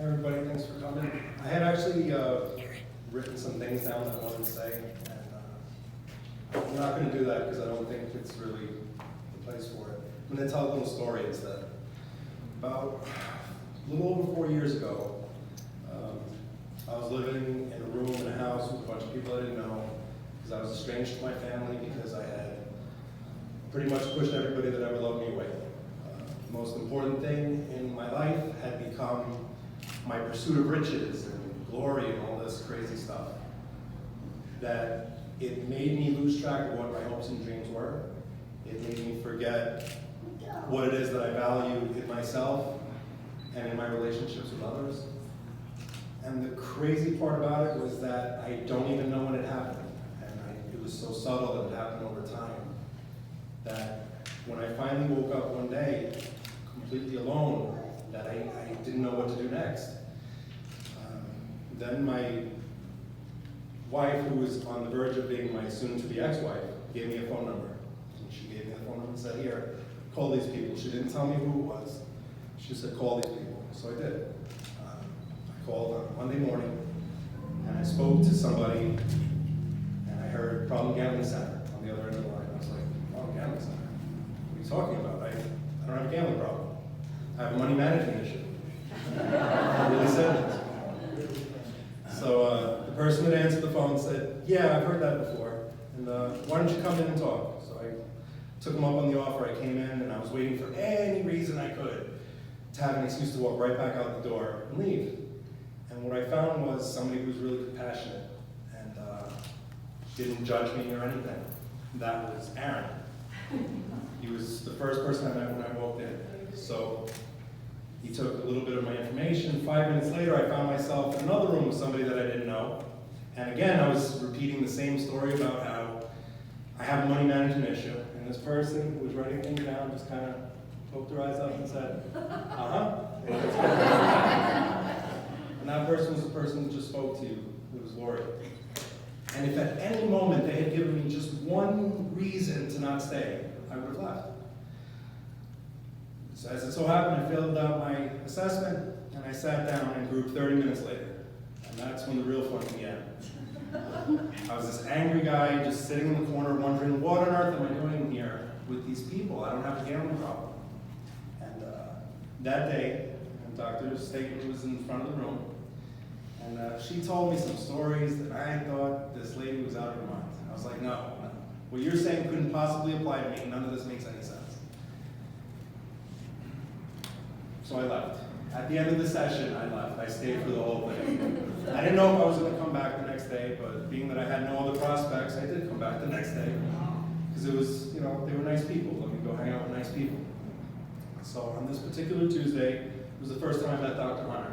Hey everybody, thanks for coming. I had actually written some things down that I wanted to say, and I'm not going to do that because I don't think it's really the place for it. I'm going to tell a little story instead. About a little over 4 years ago, I was living in a room in a house with a bunch of people I didn't know because I was estranged from my family because I had pretty much pushed everybody that ever loved me away. The most important thing in my life had become my pursuit of riches and glory and all this crazy stuff. That it made me lose track of what my hopes and dreams were. It made me forget what it is that I value in myself and in my relationships with others. And the crazy part about it was that I don't even know when it happened. And it was so subtle that it happened over time. That when I finally woke up one day, completely alone, that I didn't know what to do next. Then my wife, who was on the verge of being my soon-to-be ex-wife, gave me a phone number. And she gave me the phone number and said, here, call these people. She didn't tell me who it was. She said, call these people. So I did. I called on Monday morning, and I spoke to somebody, and I heard Problem Gambling Center on the other end of the line. I was like, Problem Gambling Center? What are you talking about? I don't have a gambling problem. I have a money management issue. I really said it. So the person that answered the phone said, yeah, I've heard that before, and why don't you come in and talk? So I took him up on the offer. I came in, and I was waiting for any reason I could to have an excuse to walk right back out the door and leave. And what I found was somebody who was really compassionate and didn't judge me or anything. That was Aaron. He was the first person I met when I walked in. So he took a little bit of my information. 5 minutes later, I found myself in another room with somebody that I didn't know. And again, I was repeating the same story about how I have a money management issue. And this person who was writing things down just kind of poked her eyes up and said, uh-huh. And that person was the person who just spoke to you. It was Lori. And if at any moment they had given me just one reason to not stay, I would have left. So as it so happened, I filled out my assessment, and I sat down in group 30 minutes later. And that's when the real fun began. I was this angry guy just sitting in the corner wondering, what on earth am I doing here with these people? I don't have a gambling problem. And that day, Dr. Staten was in front of the room, and she told me some stories that I thought this lady was out of her mind. I was like, no. What you're saying couldn't possibly apply to me. None of this makes any sense. So I left. At the end of the session, I left. I stayed for the whole thing. I didn't know if I was going to come back the next day, but being that I had no other prospects, I did come back the next day. Because it was, they were nice people. Let me go hang out with nice people. So on this particular Tuesday, it was the first time I met Dr. Hunter.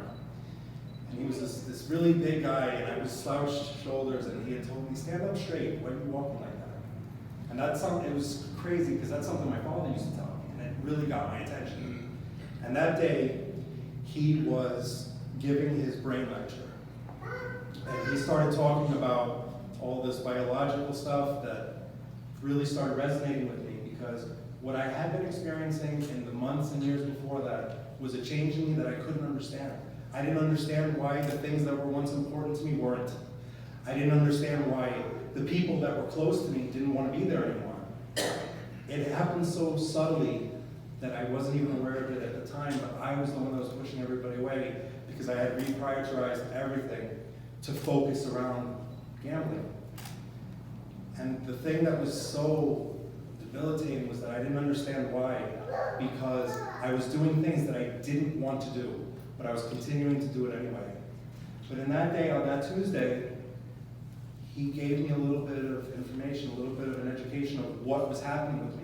And he was this really big guy, and I was slouched shoulders, and he had told me, stand up straight, why are you walking like that? And that's something, it was crazy, because that's something my father used to tell me, and it really got my attention. And that day, he was giving his brain lecture. And he started talking about all this biological stuff that really started resonating with me, because what I had been experiencing in the months and years before that was a change in me that I couldn't understand. I didn't understand why the things that were once important to me weren't. I didn't understand why the people that were close to me didn't want to be there anymore. It happened so subtly that I wasn't even aware of it at the time, but I was the one that was pushing everybody away because I had reprioritized everything to focus around gambling. And the thing that was so debilitating was that I didn't understand why, because I was doing things that I didn't want to do, but I was continuing to do it anyway. But in that day, on that Tuesday, he gave me a little bit of information, a little bit of an education of what was happening with me.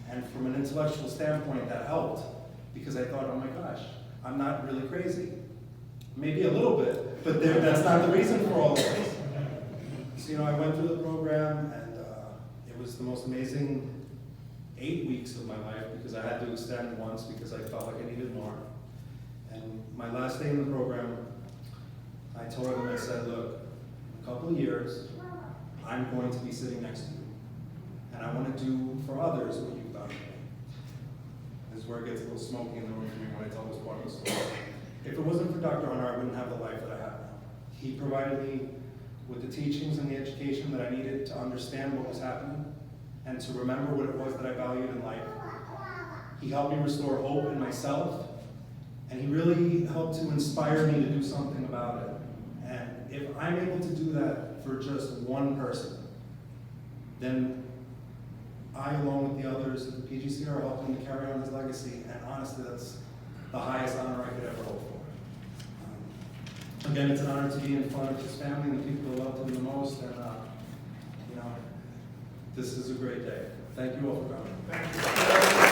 And from an intellectual standpoint, that helped, because I thought, oh my gosh, I'm not really crazy. Maybe a little bit, but that's not the reason for all of this. So, I went through the program, and it was the most amazing 8 weeks of my life, because I had to extend once because I felt like I needed more. And my last day in the program, I told them, I said, look, in a couple of years, I'm going to be sitting next to you. And I want to do for others what you've done for me. This is where it gets a little smoky in the room for me when I tell this part of the story. If it wasn't for Dr. Hunter, I wouldn't have the life that I have now. He provided me with the teachings and the education that I needed to understand what was happening and to remember what it was that I valued in life. He helped me restore hope in myself, and he really helped to inspire me to do something about it. And if I'm able to do that for just one person, then I, along with the others at the PGC, are helping to carry on his legacy, and honestly, that's the highest honor I could ever hope for. Again, it's an honor to be in front of his family and the people who loved him the most, and you know, this is a great day. Thank you all for coming. Thank you.